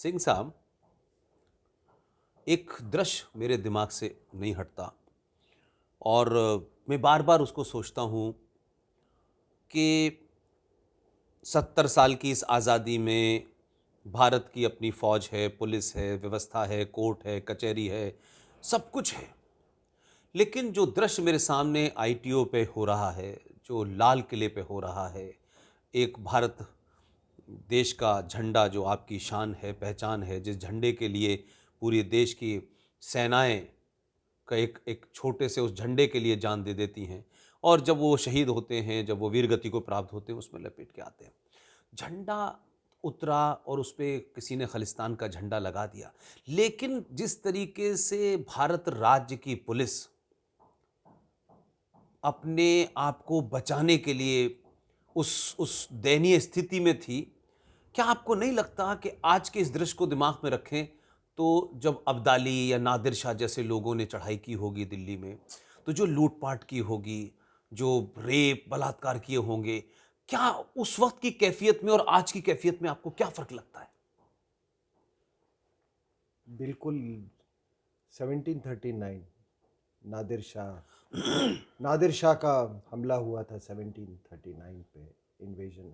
सिंह साहब, एक दृश्य मेरे दिमाग से नहीं हटता और मैं बार बार उसको सोचता हूँ कि 70 साल की इस आज़ादी में भारत की अपनी फ़ौज है, पुलिस है, व्यवस्था है, कोर्ट है, कचहरी है, सब कुछ है। लेकिन जो दृश्य मेरे सामने आईटीओ पे हो रहा है, जो लाल किले पे हो रहा है, एक भारत देश का झंडा जो आपकी शान है, पहचान है, जिस झंडे के लिए पूरे देश की सेनाएँ का एक एक छोटे से उस झंडे के लिए जान दे देती हैं और जब वो शहीद होते हैं, जब वो वीरगति को प्राप्त होते हैं, उसमें लपेट के आते हैं। झंडा उतरा और उस पे किसी ने खालिस्तान का झंडा लगा दिया। लेकिन जिस तरीके से भारत राज्य की पुलिस अपने आप को बचाने के लिए उस दयनीय स्थिति में थी, क्या आपको नहीं लगता कि आज के इस दृश्य को दिमाग में रखें तो जब अब्दाली या नादिर शाह जैसे लोगों ने चढ़ाई की होगी दिल्ली में, तो जो लूटपाट की होगी, जो रेप बलात्कार किए होंगे, क्या उस वक्त की कैफियत में और आज की कैफियत में आपको क्या फर्क लगता है? बिल्कुल। 1739 नादिर शाह नादिर शाह का हमला हुआ था 1739 पे, इन्वेजन।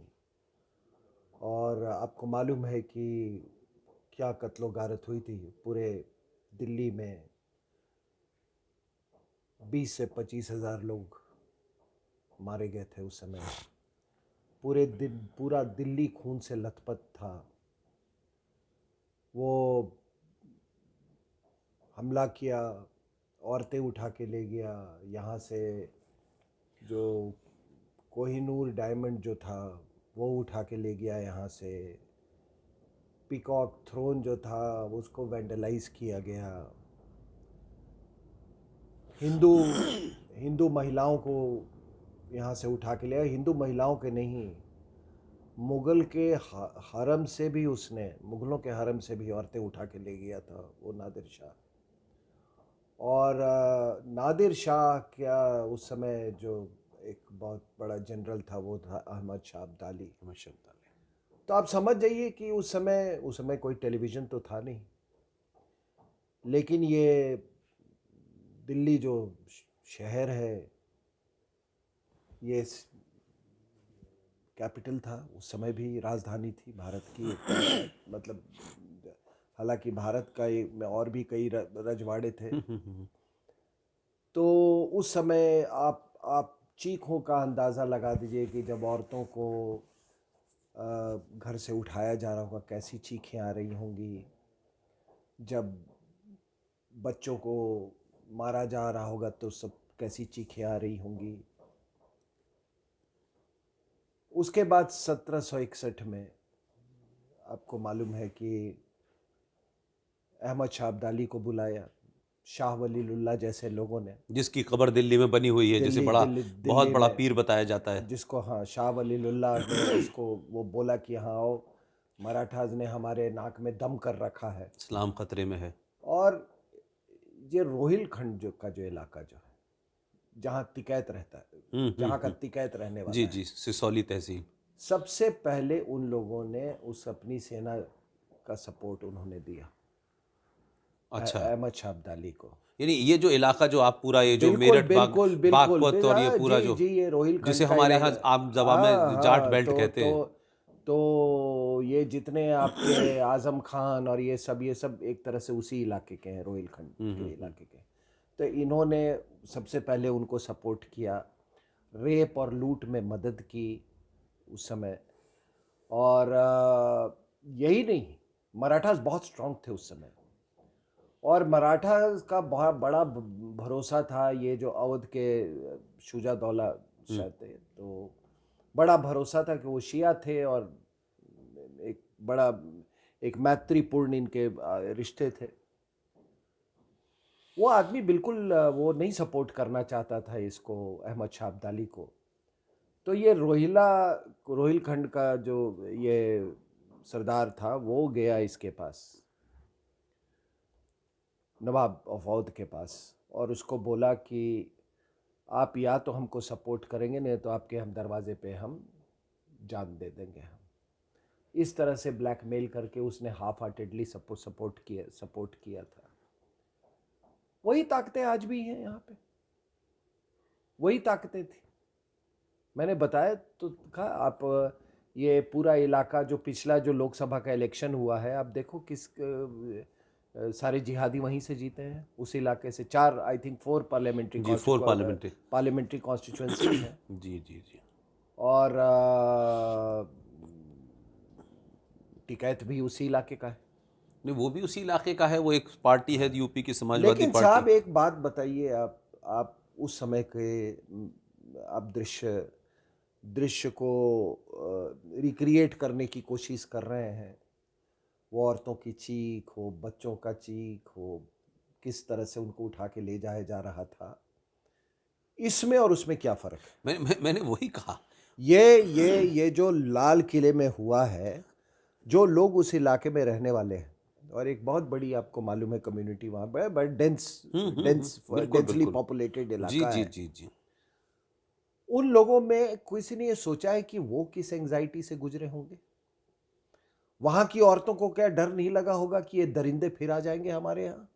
और आपको मालूम है कि क्या कत्लो गारत हुई थी पूरे दिल्ली में। 20 से 25 हज़ार लोग मारे गए थे उस समय। पूरे दिन पूरा दिल्ली खून से लथपथ था। वो हमला किया, औरतें उठा के ले गया यहाँ से। जो कोहिनूर डायमंड जो था वो उठा के ले गया यहाँ से। पीकॉक थ्रोन जो था उसको वैंडलाइज किया गया। हिंदू हिंदू महिलाओं को यहाँ से उठा के ले आया। हिंदू महिलाओं के नहीं, मुगल के हरम से भी उसने, मुगलों के हरम से भी औरतें उठा के ले गया था वो नादिर शाह। और नादिर शाह क्या, उस समय जो एक बहुत बड़ा जनरल था वो था अहमद शाह अब्दाली। माशाअल्लाह। तो आप समझ जाइए कि उस समय कोई टेलीविज़न तो था नहीं, लेकिन ये दिल्ली जो शहर है, ये कैपिटल था उस समय, भी राजधानी थी भारत की एक तरह से। मतलब हालांकि भारत का में और भी कई रजवाड़े थे। तो उस समय आप चीखों का अंदाज़ा लगा दीजिए कि जब औरतों को घर से उठाया जा रहा होगा कैसी चीखें आ रही होंगी। जब बच्चों को मारा जा रहा होगा तो सब कैसी चीखें आ रही होंगी। उसके बाद 1761 में आपको मालूम है कि अहमद शाह अब्दाली को बुलाया शाह वलीलुल्लाह जैसे लोगों ने। जिसकी कब्र दिल्ली में बनी हुई है, जिसे दिल्ली बड़ा दिल्ली बहुत दिल्ली बड़ा में, पीर बताया जाता है। जिसको, हाँ, शाह वलीलुल्लाह ने उसको वो बोला कि हाँ आओ, मराठाज ने हमारे नाक में दम कर रखा है। इस्लाम खतरे में है। और ये रोहिलखंड जो इलाका जो है, जहाँ तिकैत रहता है, जहाँ का हम्म। तिकैत रहने जी वाला है, जी, सिसौली तहसील। सबसे पहले उन लोगों ने उस अपनी सेना का सपोर्ट उन्होंने दिया अच्छा, अहमद शाह अब्दाली को। यानी ये जो इलाका जो आप पूरा ये जो बिल्कुल मेरठ बिल्कुल बिल्कुल बागपत और ये पूरा जी जो, जी, ये जिसे रोहिलखंड का हमारे इलाका। यहाँ आम जबा हाँ में जाट हाँ, बेल्ट कहते हैं। तो ये जितने आपके आजम खान और ये सब एक तरह से उसी इलाके के हैं, रोहिलखंड के हम्म। इलाके के। तो इन्होंने सबसे पहले उनको सपोर्ट किया, रेप और लूट में मदद की उस समय। और यही नहीं, मराठास बहुत स्ट्रांग थे उस समय। और मराठा का बहुत बड़ा भरोसा था ये जो अवध के शुजा दौला हम्म। शाह थे, तो बड़ा भरोसा था कि वो शिया थे। और एक बड़ा एक मैत्रीपूर्ण इनके रिश्ते थे। वो आदमी बिल्कुल वो नहीं सपोर्ट करना चाहता था इसको, अहमद शाह अब्दाली को। तो ये रोहिलखंड का जो ये सरदार था वो गया इसके पास, नवाब ऑफ अवध के पास, और उसको बोला कि आप या तो हमको सपोर्ट करेंगे, नहीं तो आपके हम दरवाजे पे हम जान दे देंगे हम। इस तरह से ब्लैकमेल करके उसने हाफ हार्टेडली सपोर्ट किया था। वही ताकतें आज भी हैं यहाँ पे, वही ताकतें थी। मैंने बताया तो कहा, आप ये पूरा इलाका जो पिछला जो लोकसभा का इलेक्शन हुआ है, आप देखो किस सारे जिहादी वहीं से जीते हैं, उस इलाके से। 4 आई थिंक 4 जी 4 पार्लियामेंट्री पार्लियामेंट्री कॉन्स्टिट्यूंसीज हैं। जी जी जी। और टिकैत भी उसी इलाके का है। नहीं, वो भी उसी इलाके का है, वो एक पार्टी है यूपी की समाजवादी लेकिन पार्टी। साहब एक बात बताइए, आप उस समय के आप दृश्य को रिक्रिएट करने की कोशिश कर रहे हैं। वो औरतों की चीख हो, बच्चों का चीख हो, किस तरह से उनको उठा के ले जाया जा रहा था, इसमें और उसमें क्या फ़र्क है? मैंने वही कहा। ये जो लाल किले में हुआ है, जो लोग उस इलाके में रहने वाले हैं, और एक बहुत बड़ी आपको मालूम है कम्युनिटी वहाँ पर, बट बिल्कुल डेंसली बिल्कुल। पॉपुलेटेड जी इलाका जी है। जी जी। उन लोगों में किसी ने ये सोचा है कि वो किस एंजाइटी से गुजरे होंगे? वहां की औरतों को क्या डर नहीं लगा होगा कि ये दरिंदे फिर आ जाएंगे हमारे यहाँ?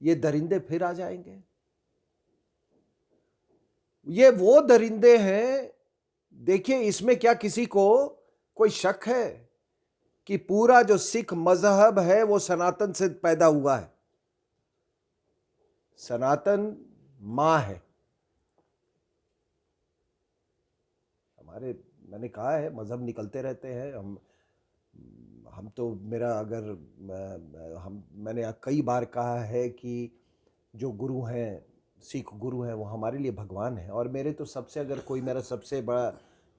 ये दरिंदे फिर आ जाएंगे। ये वो दरिंदे हैं। देखिए, इसमें क्या किसी को कोई शक है कि पूरा जो सिख मजहब है वो सनातन से पैदा हुआ है। सनातन मां है हमारे। मैंने कहा है, मजहब निकलते रहते हैं। हम तो मेरा अगर हम मैंने कई बार कहा है कि जो गुरु हैं, सिख गुरु हैं, वो हमारे लिए भगवान है। और मेरे तो सबसे, अगर कोई मेरा सबसे बड़ा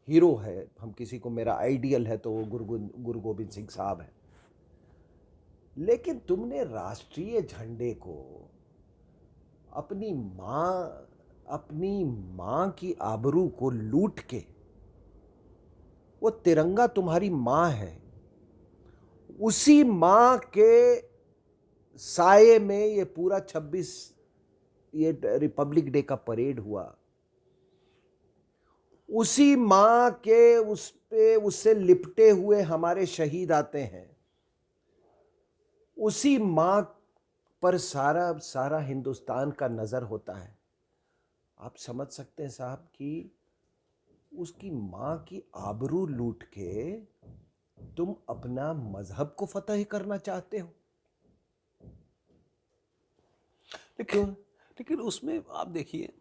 हीरो है, हम किसी को मेरा आइडियल है, तो वो गुरु गोबिंद सिंह साहब है। लेकिन तुमने राष्ट्रीय झंडे को अपनी मां की आबरू को लूट के, वो तिरंगा तुम्हारी मां है, उसी मां के साये में ये पूरा 26 ये रिपब्लिक डे का परेड हुआ। उसी मां के उससे लिपटे हुए हमारे शहीद आते हैं। उसी मां पर सारा हिंदुस्तान का नजर होता है। आप समझ सकते हैं साहब कि उसकी मां की आबरू लूट के तुम अपना मजहब को फतह करना चाहते हो। लेकिन उसमें आप देखिए,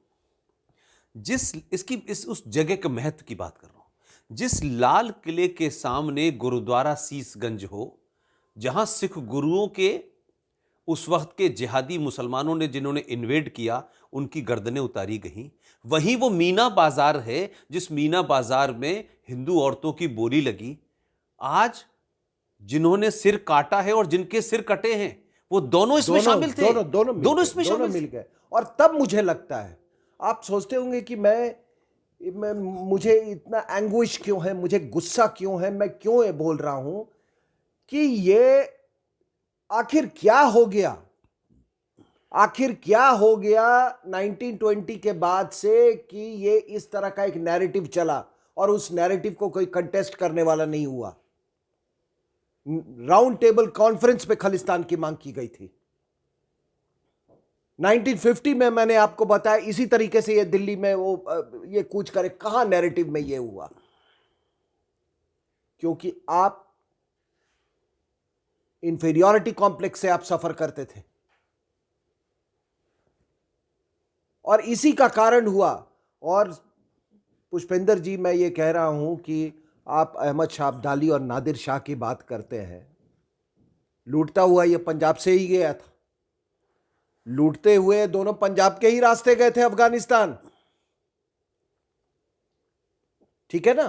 उस जगह के महत्व की बात कर रहा हूं। जिस लाल किले के सामने गुरुद्वारा शीसगंज हो, जहां सिख गुरुओं के उस वक्त के जिहादी मुसलमानों ने जिन्होंने इन्वेड किया, उनकी गर्दनें उतारी गई, वहीं वो मीना बाजार है जिस मीना बाजार में हिंदू औरतों की बोली लगी। आज जिन्होंने सिर काटा है और जिनके सिर कटे हैं, वो दोनों इसमें शामिल थे। दोनों इसमें शामिल मिल गए। और तब मुझे लगता है, आप सोचते होंगे कि मुझे इतना एंग्विश क्यों है, मुझे गुस्सा क्यों है, मैं क्यों ये बोल रहा हूं कि ये आखिर क्या हो गया? आखिर क्या हो गया 1920 के बाद से कि ये इस तरह का एक नैरेटिव चला और उस नैरेटिव को कोई कंटेस्ट करने वाला नहीं हुआ। राउंड टेबल कॉन्फ्रेंस पे खालिस्तान की मांग की गई थी 1950 में। मैंने आपको बताया इसी तरीके से ये दिल्ली में ये कूच करे। कहां नैरेटिव में ये हुआ? क्योंकि आप इंफीरियरिटी कॉम्प्लेक्स से आप सफर करते थे और इसी का कारण हुआ। और पुष्पेंद्र जी, मैं ये कह रहा हूं कि आप अहमद शाह अब्दाली और नादिर शाह की बात करते हैं। लूटता हुआ ये पंजाब से ही गया था। लूटते हुए दोनों पंजाब के ही रास्ते गए थे अफगानिस्तान, ठीक है ना?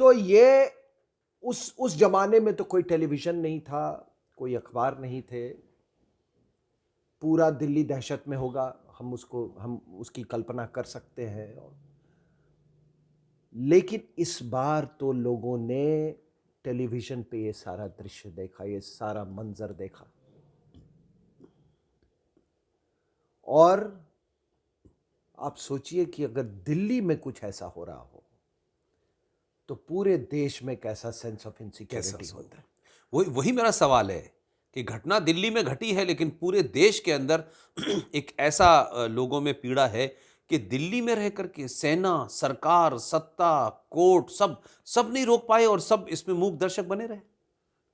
तो ये उस जमाने में तो कोई टेलीविजन नहीं था, कोई अखबार नहीं थे। पूरा दिल्ली दहशत में होगा, हम उसकी कल्पना कर सकते हैं। लेकिन इस बार तो लोगों ने टेलीविजन पे ये सारा दृश्य देखा, ये सारा मंजर देखा, और आप सोचिए कि अगर दिल्ली में कुछ ऐसा हो रहा हो तो पूरे देश में कैसा सेंस ऑफ इनसिक्योरिटी होता है। वही वही मेरा सवाल है कि घटना दिल्ली में घटी है, लेकिन पूरे देश के अंदर एक ऐसा लोगों में पीड़ा है कि दिल्ली में रह करके सेना, सरकार, सत्ता, कोर्ट सब सब नहीं रोक पाए और सब इसमें मूक दर्शक बने रहे।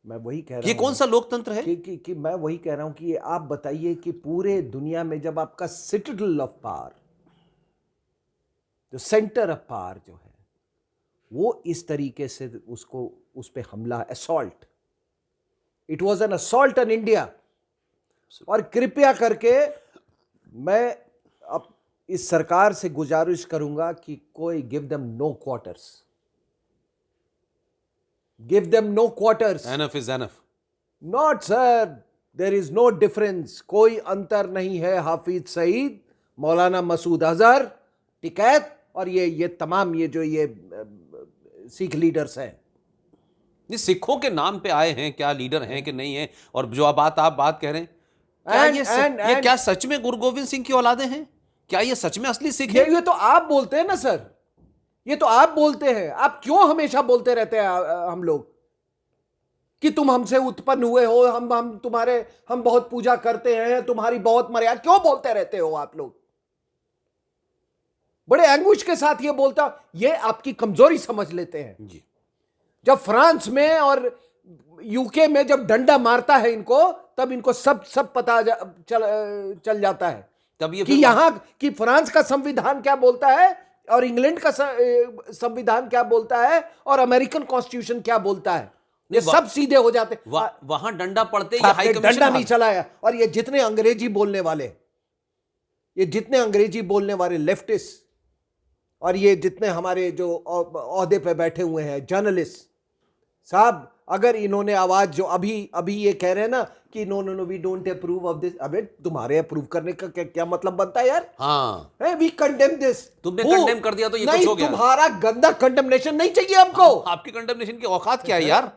मैं वही कह रहा ये हूं कौन सा लोकतंत्र है? कि मैं वही कह रहा हूं कि ये आप बताइए कि पूरे दुनिया में जब आपका सिटाडेल ऑफ पावर, जो सेंटर ऑफ पावर जो है, वो इस तरीके से उसको उस पे हमला, assault, it was an assault on India. और कृपया करके मैं अब इस सरकार से गुजारिश करूंगा कि कोई give them no quarters, give them no quarters. Enough is enough. Not sir, there is no difference, कोई अंतर नहीं है। हाफिज सईद, मौलाना मसूद अजहर, टिकैत और ये तमाम ये जो ये सिख लीडर्स हैं, ये सिखों के नाम पे आए हैं, क्या लीडर हैं कि नहीं है? और जो आप बात कह रहे हैं, क्या ये क्या सच में गुरु गोविंद सिंह की औलादे हैं? क्या ये सच में असली सिख है? ये तो आप बोलते हैं ना सर, ये तो आप बोलते हैं। आप क्यों हमेशा बोलते रहते हैं हम लोग कि तुम हमसे उत्पन्न हुए हो, हम तुम्हारे, हम बहुत पूजा करते हैं, तुम्हारी बहुत मर्यादा, क्यों बोलते रहते हो आप लोग? बड़े एंग्विश के साथ ये बोलता, ये आपकी कमजोरी समझ लेते हैं जी। जब फ्रांस में और यूके में जब डंडा मारता है इनको, तब इनको सब पता चल जाता है तब ये कि यहां कि फ्रांस का संविधान क्या बोलता है और इंग्लैंड का संविधान क्या बोलता है और अमेरिकन कॉन्स्टिट्यूशन क्या बोलता है। ये सब सीधे हो जाते। वहां डंडा पड़ते ही हाई कमीशन डंडा नहीं चलाया। और ये जितने अंग्रेजी बोलने वाले लेफ्टिस्ट और ये जितने हमारे जो ओहदे पे बैठे हुए हैं जर्नलिस्ट साहब, अगर इन्होंने आवाज जो अभी ये कह रहे हैं ना कि no no no we don't approve of this, अबे तुम्हारे अप्रूव करने का क्या मतलब बनता है यार? हाँ, वी कंडेम दिस। तुमने कंडेम कर दिया तो ये कुछ हो गया। तुम्हारा गंदा कंडेमनेशन नहीं चाहिए हमको। आपकी कंडेमनेशन की औकात क्या है यार?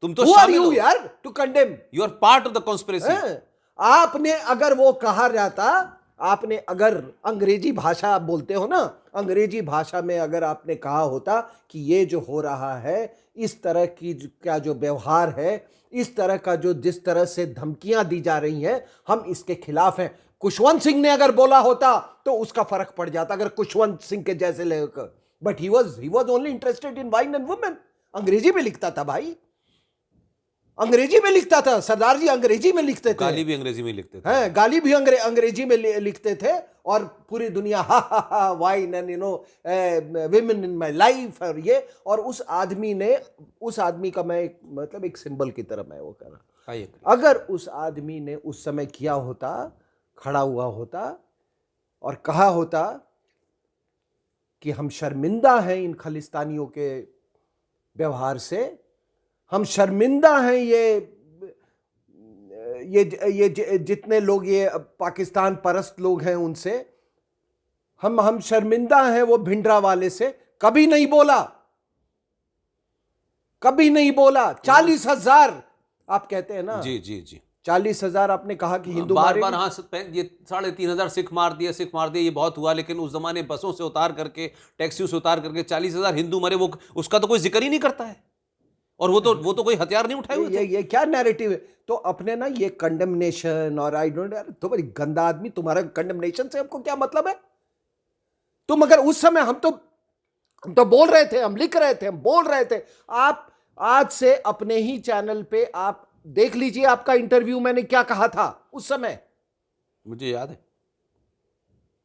तुम तो शामिल हो यार to condemn. You are part of the conspiracy. आपने अगर वो कहा जाता, आपने अगर अंग्रेजी भाषा आप बोलते हो ना, अंग्रेजी भाषा में अगर आपने कहा होता कि ये जो हो रहा है, इस तरह की क्या जो व्यवहार है, इस तरह का जो जिस तरह से धमकियां दी जा रही हैं, हम इसके खिलाफ हैं। खुशवंत सिंह ने अगर बोला होता तो उसका फर्क पड़ जाता, अगर खुशवंत सिंह के जैसे लेकर। But he was only interested in wine and women. अंग्रेजी में लिखता था भाई, अंग्रेजी में लिखता था सरदार जी, अंग्रेजी में लिखते थे। गाली भी अंग्रेजी में लिखते थे। हैं, गाली भी अंग्रेजी में लिखते थे। और पूरी दुनिया हा wine and women in my life और ये। और उस आदमी का मैं मतलब एक सिंबल की तरह मैं वो कर रहा। अगर उस आदमी ने उस समय किया होता, खड़ा हुआ होता और कहा होता कि हम शर्मिंदा हैं इन खालिस्तानियों के व्यवहार से, हम शर्मिंदा हैं ये जितने लोग ये पाकिस्तान परस्त लोग हैं उनसे, हम शर्मिंदा हैं वो भिंडरा वाले से। कभी नहीं बोला, कभी नहीं बोला। 40,000 आप कहते हैं ना? जी जी जी, 40,000 आपने कहा कि हिंदू बार बार। हाँ, ये 3,500 सिख मार दिए, ये बहुत हुआ। लेकिन उस जमाने बसों से उतार करके, टैक्सियों से उतार करके 40,000 हिंदू मरे, वो उसका तो कोई जिक्र ही नहीं करता है। और वो तो कोई हथियार नहीं उठाए हुए थे। ये क्या नैरेटिव है? तो अपने ना ये कंडेमनेशन और आई डोंट, यार तो बड़ी गंदा आदमी, तुम्हारा कंडेमनेशन से हमको क्या मतलब है? तुम अगर उस समय हम तो बोल रहे थे, हम लिख रहे थे, हम बोल रहे थे। आप आज से अपने ही चैनल पे आप देख लीजिए आपका इंटरव्यू, मैंने क्या कहा था उस समय, मुझे याद है।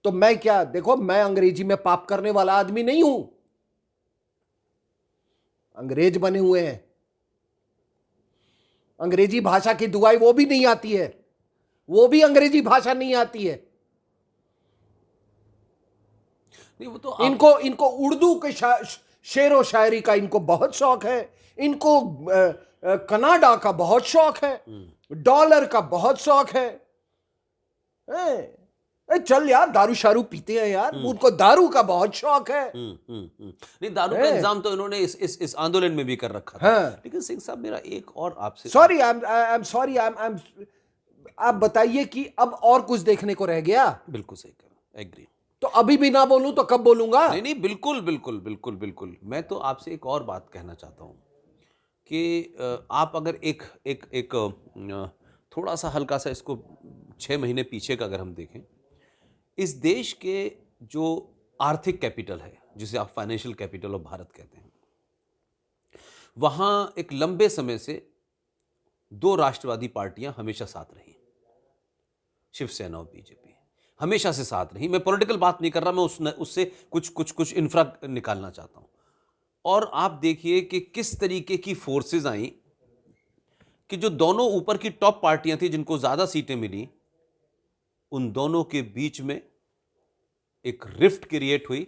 तो मैं क्या, देखो मैं अंग्रेजी में पाप करने वाला आदमी नहीं हूं। अंग्रेज बने हुए हैं, अंग्रेजी भाषा की दुआई वो भी नहीं आती है, वो भी अंग्रेजी भाषा नहीं आती है। नहीं, वो तो इनको उर्दू के शेर व शायरी का इनको बहुत शौक है, इनको कनाडा का बहुत शौक है, डॉलर का बहुत शौक है। चल यार, दारू शारू पीते हैं यार, उनको दारू का बहुत शौक है। नहीं, दारू का इंतजाम तो इन्होंने इस आंदोलन में भी कर रखा था। लेकिन सिंह साहब, मेरा एक और आपसे सॉरी, आई एम सॉरी, आप बताइए कि अब और कुछ देखने को रह गया? बिल्कुल सही कह, एग्री। तो अभी भी ना बोलूं तो कब बोलूंगा? नहीं नहीं, बिल्कुल बिल्कुल बिल्कुल बिल्कुल। मैं तो आपसे एक और बात कहना चाहता हूँ कि आप अगर एक एक एक थोड़ा सा हल्का सा इसको 6 महीने पीछे का अगर हम देखें, इस देश के जो आर्थिक कैपिटल है, जिसे आप फाइनेंशियल कैपिटल ऑफ भारत कहते हैं, वहाँ एक लंबे समय से दो राष्ट्रवादी पार्टियां हमेशा साथ रही, शिवसेना और बीजेपी हमेशा से साथ रही। मैं पॉलिटिकल बात नहीं कर रहा, मैं उससे कुछ कुछ कुछ इंफ्रा निकालना चाहता हूं। और आप देखिए कि किस तरीके की फोर्सेस आई कि जो दोनों ऊपर की टॉप पार्टियां थी जिनको ज्यादा सीटें मिली, उन दोनों के बीच में एक रिफ्ट क्रिएट हुई।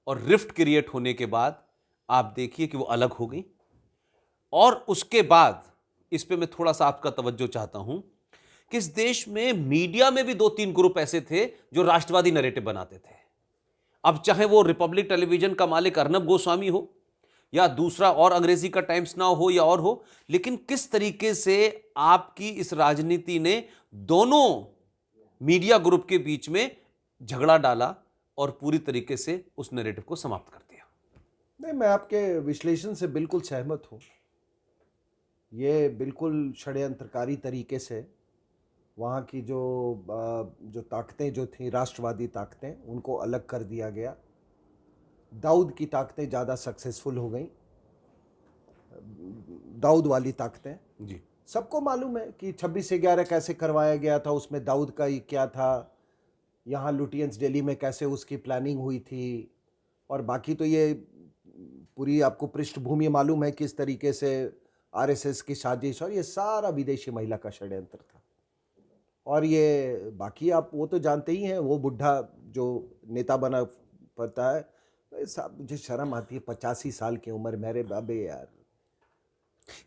और रिफ्ट क्रिएट होने के बाद आप देखिए कि वो अलग हो गई। और उसके बाद इस पे मैं थोड़ा सा आपका तवज्जो चाहता हूं कि इस देश में मीडिया में भी 2-3 ग्रुप ऐसे थे जो राष्ट्रवादी नैरेटिव बनाते थे। अब चाहे वो रिपब्लिक टेलीविजन का मालिक अर्नब गोस्वामी हो या दूसरा और अंग्रेजी का टाइम्स नाउ हो या और हो, लेकिन किस तरीके से आपकी इस राजनीति ने दोनों मीडिया ग्रुप के बीच में झगड़ा डाला और पूरी तरीके से उस नैरेटिव को समाप्त कर दिया। नहीं, मैं आपके विश्लेषण से बिल्कुल सहमत हूँ। ये बिल्कुल षड्यंत्रकारी तरीके से वहाँ की जो ताकतें जो थी, राष्ट्रवादी ताकतें, उनको अलग कर दिया गया। दाऊद की ताकतें ज़्यादा सक्सेसफुल हो गई, दाऊद वाली ताकतें। जी सबको मालूम है कि 26/11 कैसे करवाया गया था, उसमें दाऊद का ही क्या था, यहाँ लुटियंस दिल्ली में कैसे उसकी प्लानिंग हुई थी, और बाकी तो ये पूरी आपको पृष्ठभूमि मालूम है किस तरीके से आरएसएस की साजिश, और ये सारा विदेशी महिला का षड्यंत्र था। और ये बाकी आप वो तो जानते ही हैं, वो बुढ़ा जो नेता बना पड़ता है, साहब मुझे शर्म आती है, 85 साल की उम्र, मेरे बाबे यार।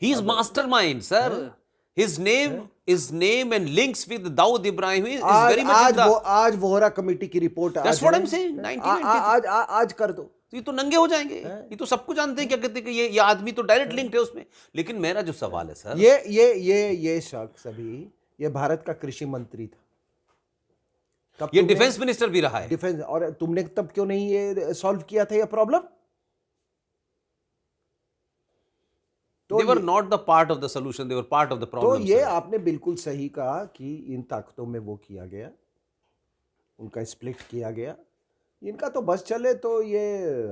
He is mastermind, sir. His name and links with Dawood Ibrahim is very much in the. आज वोहरा कमेटी की रिपोर्ट That's आज what है। I'm saying. आ- 1990 आज कर दो। तो ये तो नंगे हो जाएंगे। ये तो सबको जानते हैं क्या कहते हैं कि ये आदमी तो डायरेक्ट लिंक्ड है उसमें। लेकिन मेरा जो सवाल है सर, ये शख्स अभी ये भारत का कृषि मंत्री था, तब ये तुमने डिफेंस मिनिस्टर भी रहा है। डिफेंस, और तुमने तब क्यों नहीं ये सॉल्व किया था ये problem? They were not the part of the solution, they were part of the तो problem. ये sir. आपने बिल्कुल सही कहा कि इन ताकतों में वो किया गया, उनका स्प्लिट किया गया। इनका तो बस चले तो ये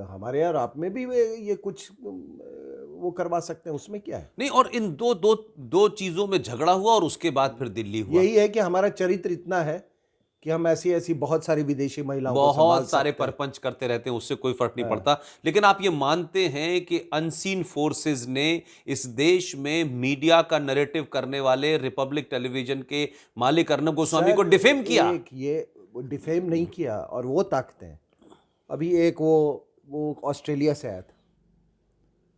हमारे यहाँ आप में भी ये कुछ वो करवा सकते हैं, उसमें क्या है? नहीं, और इन दो चीजों में झगड़ा हुआ और उसके बाद फिर दिल्ली हुआ। यही है कि हमारा चरित्र इतना है कि हम ऐसी बहुत सारी विदेशी महिलाओं को संभाल बहुत सारे सकते हैं। परपंच करते रहते हैं, उससे कोई फर्क नहीं पड़ता। लेकिन आप ये मानते हैं कि अनसीन फोर्सेस ने इस देश में मीडिया का नैरेटिव करने वाले रिपब्लिक टेलीविजन के मालिक अर्नब गोस्वामी को डिफेम किया? ये डिफेम नहीं किया, और वो ताकतें अभी एक वो ऑस्ट्रेलिया से आया था।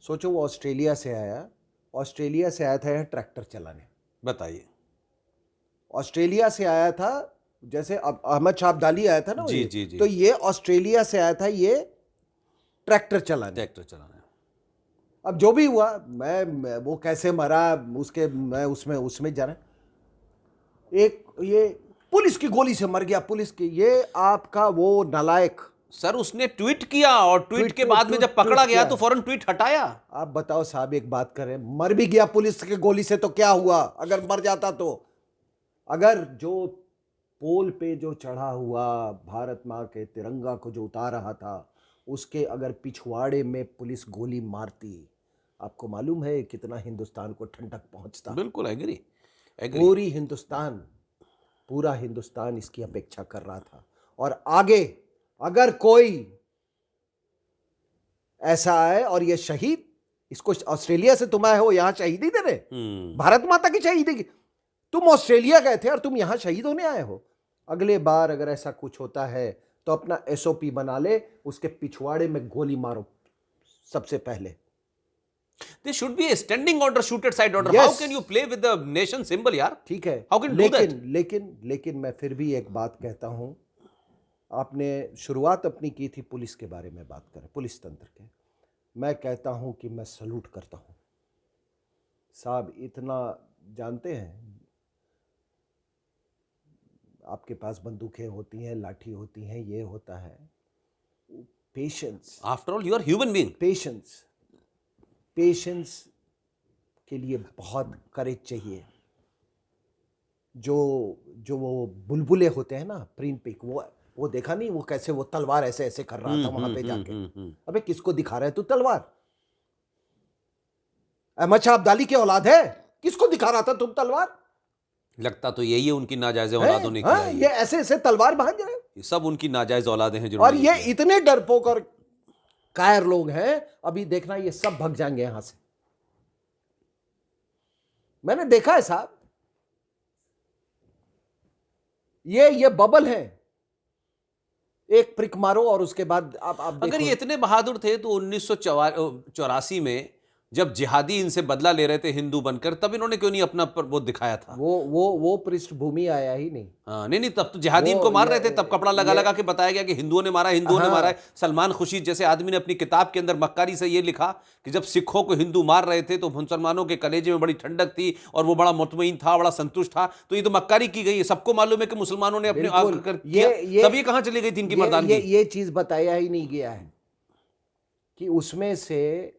सोचो, वो ऑस्ट्रेलिया से आया यहाँ ट्रैक्टर चलाने। बताइए। ऑस्ट्रेलिया से आया था, जैसे अब अहमद शाह अब्दाली आया था ना, जी जी जी। तो ये ऑस्ट्रेलिया से आया था ये ट्रैक्टर चलाने। अब जो भी हुआ, मैं वो कैसे मरा उसके मैं उसमें जाना, एक ये पुलिस की गोली से मर गया, पुलिस की, ये आपका वो नालायक। सर उसने ट्वीट किया और ट्वीट के बाद में जब पकड़ा गया तो फौरन ट्वीट हटाया। आप बताओ साहब, एक बात करें, मर भी गया पुलिस की गोली से तो क्या हुआ? अगर मर जाता तो, अगर जो पोल पे जो चढ़ा हुआ भारत माँ के तिरंगा को जो उतार रहा था, उसके अगर पिछवाड़े में पुलिस गोली मारती, आपको मालूम है कितना हिंदुस्तान को ठंडक पहुंचता? बिल्कुल एग्री। पूरा हिंदुस्तान इसकी अपेक्षा कर रहा था। और आगे अगर कोई ऐसा आए और ये शहीद, इसको ऑस्ट्रेलिया से तुम आए हो यहाँ शहीदी देने, भारत माता की शहीदी की, तुम ऑस्ट्रेलिया गए थे और तुम यहां शहीद होने आए हो। अगले बार अगर ऐसा कुछ होता है तो अपना एसओपी बना ले, उसके पिछवाड़े में गोली मारो सबसे पहले। There should be a standing order, shoot at side order. Yes. How can you play with the nation symbol, यार? ठीक है, How can you do that? लेकिन मैं फिर भी एक बात कहता हूं, आपने शुरुआत अपनी की थी पुलिस के बारे में बात करें, पुलिस तंत्र के। मैं कहता हूं कि मैं सलूट करता हूं साहब, इतना जानते हैं आपके पास बंदूकें होती हैं, लाठी होती हैं, ये होता है। Patience, after all you are human being. Patience, patience के लिए बहुत करेज चाहिए। जो जो वो बुलबुले होते हैं ना, प्रीन पिक, वो देखा नहीं, वो कैसे वो तलवार ऐसे ऐसे कर रहा था वहां पे जाके। अबे किसको दिखा रहा है तू तलवार? अहमद शाह अब्दाली की औलाद है, किसको दिखा रहा था तुम तलवार? लगता तो यही है उनकी नाजायज औलादों ने किया है ये ऐसे ऐसे तलवार भांज रहे। ये सब उनकी नाजायज औलादें हैं और जिन्होंने ये किया। इतने डरपोक और कायर लोग हैं, अभी देखना ये सब भाग जाएंगे यहां से। मैंने देखा है साहब, ये बबल है, एक प्रिक मारो और उसके बाद आप अगर देखो। ये इतने बहादुर थे तो 1984 में जब जिहादी इनसे बदला ले रहे थे हिंदू बनकर, तब इन्होंने क्यों नहीं अपना वो दिखाया था? वो पृष्ठभूमि आया ही नहीं। हाँ, नहीं तब तो जिहादी वो इनको मार रहे थे, ये- तब कपड़ा लगा ये- लगा के बताया गया कि हिंदुओं ने मारा, हिंदुओं ने हाँ। मारा है। सलमान खुर्शीद जैसे आदमी ने अपनी किताब के अंदर मक्कारी से ये लिखा कि जब सिखों को हिंदू मार रहे थे तो मुसलमानों के कलेजे में बड़ी ठंडक थी और वो बड़ा मुतमईन था, बड़ा संतुष्ट था। तो ये तो मक्कारी की गई है, सबको मालूम है कि मुसलमानों ने अपने बिल्कुल। आकर किया। तब ये कहां चली गई थी इनकी मर्दानगी? ये चीज बताया ही नहीं गया है कि उसमें से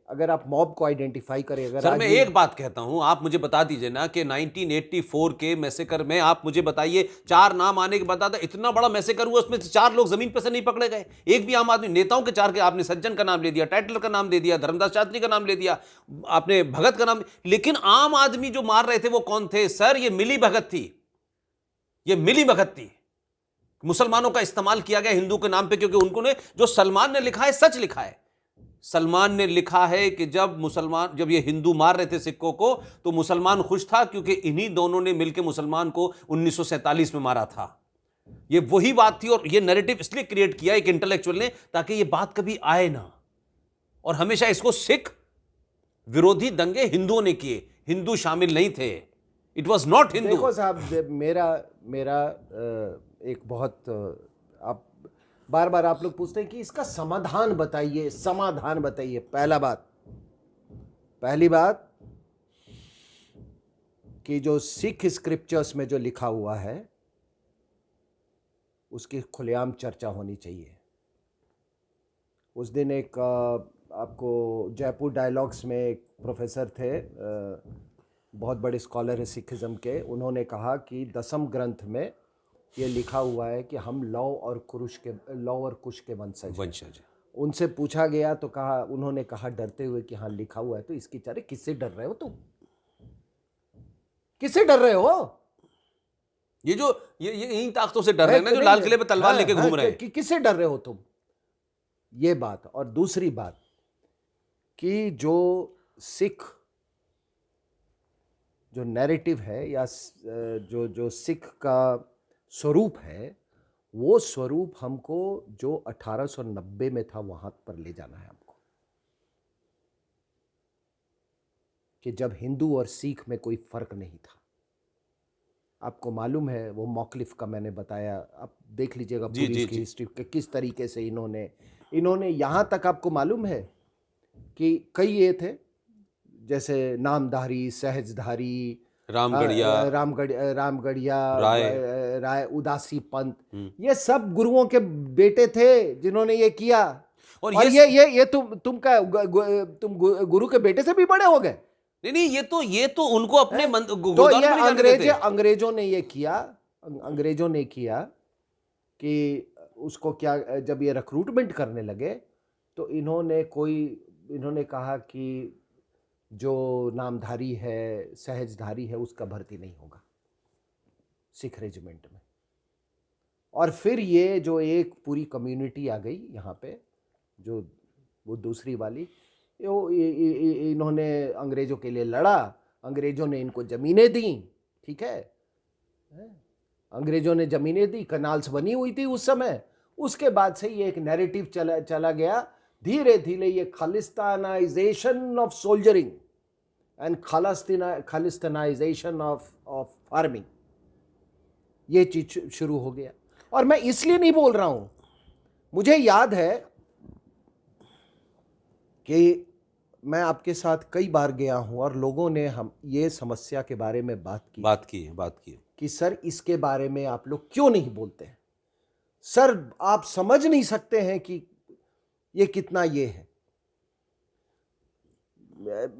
अगर आप मॉब को आइडेंटिफाई करें। अगर सर आज मैं एक बात कहता हूं, आप मुझे बता दीजिए ना कि 1984 के मैसेकर में आप मुझे बताइए, 4 नाम आने के बाद इतना बड़ा मैसेकर हुआ, उसमें से 4 लोग जमीन पे से नहीं पकड़े गए। एक भी आम आदमी, नेताओं के 4 के, आपने सज्जन का नाम ले दिया, टाइटलर का नाम ले दिया, धर्मदास शास्त्री का नाम ले दिया, आपने भगत का नाम, लेकिन आम आदमी जो मार रहे थे वो कौन थे? सर ये मिली भगत थी, ये मिली भगत थी। मुसलमानों का इस्तेमाल किया गया हिंदू के नाम पे, क्योंकि उन्होंने जो सलमान ने लिखा है सच लिखा है। सलमान ने लिखा है कि जब ये हिंदू मार रहे थे सिखों को तो मुसलमान खुश था, क्योंकि इन्हीं दोनों ने मिलकर मुसलमान को 1947 में मारा था। ये वही बात थी, और ये नैरेटिव इसलिए क्रिएट किया एक इंटेलेक्चुअल ने ताकि ये बात कभी आए ना। और हमेशा इसको सिख विरोधी दंगे हिंदुओं ने किए, हिंदू शामिल नहीं थे। It was not Hindu. देखो साहब, मेरा एक बहुत आप बार बार आप लोग पूछते हैं कि इसका समाधान बताइए, समाधान बताइए। पहली बात कि जो सिख स्क्रिप्चर्स में जो लिखा हुआ है उसकी खुलेआम चर्चा होनी चाहिए। उस दिन एक आपको जयपुर डायलॉग्स में एक प्रोफेसर थे, बहुत बड़े स्कॉलर है सिखिज्म के, उन्होंने कहा कि 10वें ग्रंथ में ये लिखा हुआ है कि हम लौ और कुश के वंशज हैं। उनसे पूछा गया तो उन्होंने कहा डरते हुए कि हाँ लिखा हुआ है तो इसकी चारे, किससे डर रहे हो तुम? किससे डर रहे हो? ये जो ये इन ताकतों से डर रहे हैं ना, जो लाल किले पे तलवार लेके घूम रहे हैं। किससे डर रहे हो तुम? ये बात। और दूसरी बात कि जो सिख जो नैरेटिव है या जो सिख का स्वरूप है, वो स्वरूप हमको जो 1890 में था वहां पर ले जाना है हमको, कि जब हिंदू और सिख में कोई फर्क नहीं था। आपको मालूम है वो मौकलिफ का मैंने बताया, आप देख लीजिएगा पूरी इसकी हिस्ट्री के किस तरीके से इन्होंने यहां तक आपको मालूम है कि कई ये थे जैसे नामधारी, सहजधारी, रामगढ़िया, राय, उदासी पंत, ये सब गुरुओं के बेटे थे जिन्होंने ये किया। और ये तुम गुरु के बेटे से भी बड़े हो गए? नहीं, ये तो उनको अपने तो ये अंग्रेजों ने ये किया, अंग्रेजों ने किया कि उसको क्या, जब ये रिक्रूटमेंट करने लगे तो इन्होंने कहा कि जो नामधारी है, सहजधारी है, उसका भर्ती नहीं होगा सिख रेजिमेंट में। और फिर ये जो एक पूरी कम्युनिटी आ गई यहाँ पे, जो वो दूसरी वाली, इन्होंने अंग्रेजों के लिए लड़ा, अंग्रेजों ने इनको ज़मीनें दी, ठीक है, अंग्रेजों ने ज़मीनें दी, कनाल्स बनी हुई थी उस समय। उसके बाद से ये एक नैरेटिव चला गया, धीरे धीरे ये Khalistanisation of soldiering and Khalistanisation of farming, ये चीज शुरू हो गया। और मैं इसलिए नहीं बोल रहा हूं, मुझे याद है कि मैं आपके साथ कई बार गया हूं और लोगों ने हम ये समस्या के बारे में बात की है। कि सर इसके बारे में आप लोग क्यों नहीं बोलते हैं, सर आप समझ नहीं सकते हैं कि ये कितना ये है,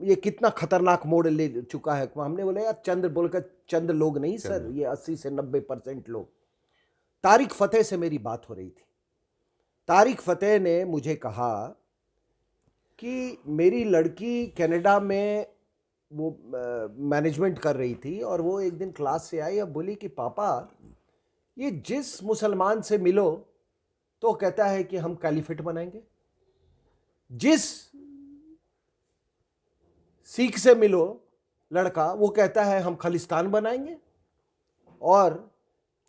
ये कितना खतरनाक मोड़ ले चुका है। हमने बोला यार चंद बोलकर, चंद लोग नहीं सर, ये 80 से 90% लोग। तारिक फतेह से मेरी बात हो रही थी। तारिक फतेह ने मुझे कहा कि मेरी लड़की कनाडा में वो मैनेजमेंट कर रही थी और वो एक दिन क्लास से आई और बोली कि पापा ये जिस मुसलमान से मिलो तो कहता है कि हम कैलिफेट बनाएंगे, जिस सिख से मिलो लड़का वो कहता है हम खालिस्तान बनाएंगे, और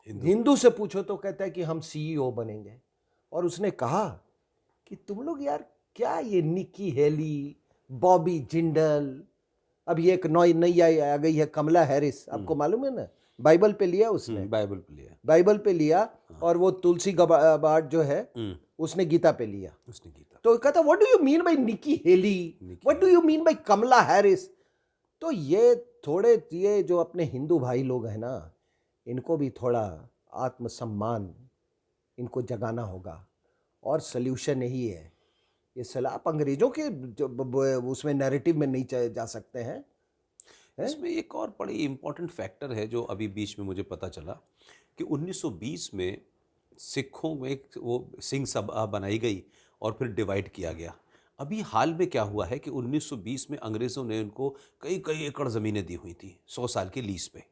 हिंदू से पूछो तो कहता है कि हम सीईओ बनेंगे। और उसने कहा कि तुम लोग यार क्या ये निक्की हेली, बॉबी जिंडल, अब ये एक नई आ गई है कमला हैरिस, आपको मालूम है ना, बाइबल पे लिया उसने, बाइबल पे लिया और वो तुलसी गबार्ड जो है उसने गीता पे लिया, उसने गीता। तो कहता what do you mean by Nikki Haley, what do you mean by Kamala Harris. तो ये थोड़े ये जो अपने हिंदू भाई लोग हैं ना, इनको भी थोड़ा आत्मसम्मान इनको जगाना होगा, और सल्यूशन यही है। ये सलाह आप अंग्रेजों के उसमें नैरेटिव में नहीं जा सकते हैं। इसमें एक और बड़ी इम्पोर्टेंट फैक्टर है जो अभी बीच में मुझे पता चला कि 1920 में सिखों में एक वो सिंह सभा बनाई गई और फिर डिवाइड किया गया। अभी हाल में क्या हुआ है कि 1920 में अंग्रेज़ों ने उनको कई कई एकड़ ज़मीनें दी हुई थी 100 साल के लीज पे,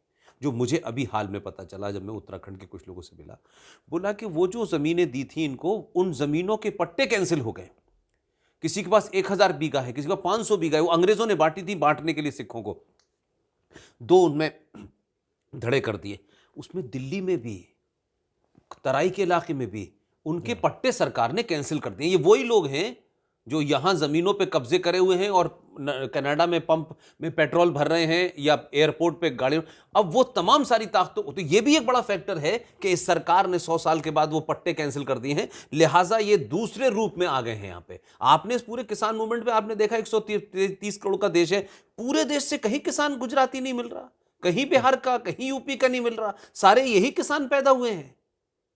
जो मुझे अभी हाल में पता चला जब मैं उत्तराखंड के कुछ लोगों से मिला। बोला कि वो जो ज़मीनें दी थी इनको, उन ज़मीनों के पट्टे कैंसिल हो गए। किसी के पास 1000 बीघा है, किसी के पास 500 बीघा है, वो अंग्रेज़ों ने बांटी थी बांटने के लिए सिखों को, दो उनमें धड़े कर दिए। उसमें दिल्ली में भी, तराई के इलाके में भी उनके पट्टे सरकार ने कैंसिल कर दिए। ये वही लोग हैं जो यहां जमीनों पे कब्जे करे हुए हैं और कनाडा में पंप में पेट्रोल भर रहे हैं या एयरपोर्ट पे गाड़ियों। अब वो तमाम सारी ताकतों, तो ये भी एक बड़ा फैक्टर है कि इस सरकार ने 100 साल के बाद वो पट्टे कैंसिल कर दिए हैं, लिहाजा ये दूसरे रूप में आ गए हैं यहां पे। आपने इस पूरे किसान मूवमेंट पे आपने देखा 130 करोड़ का देश है, पूरे देश से कहीं किसान गुजराती नहीं मिल रहा, कहीं बिहार का, कहीं यूपी का नहीं मिल रहा, सारे यही किसान पैदा हुए हैं।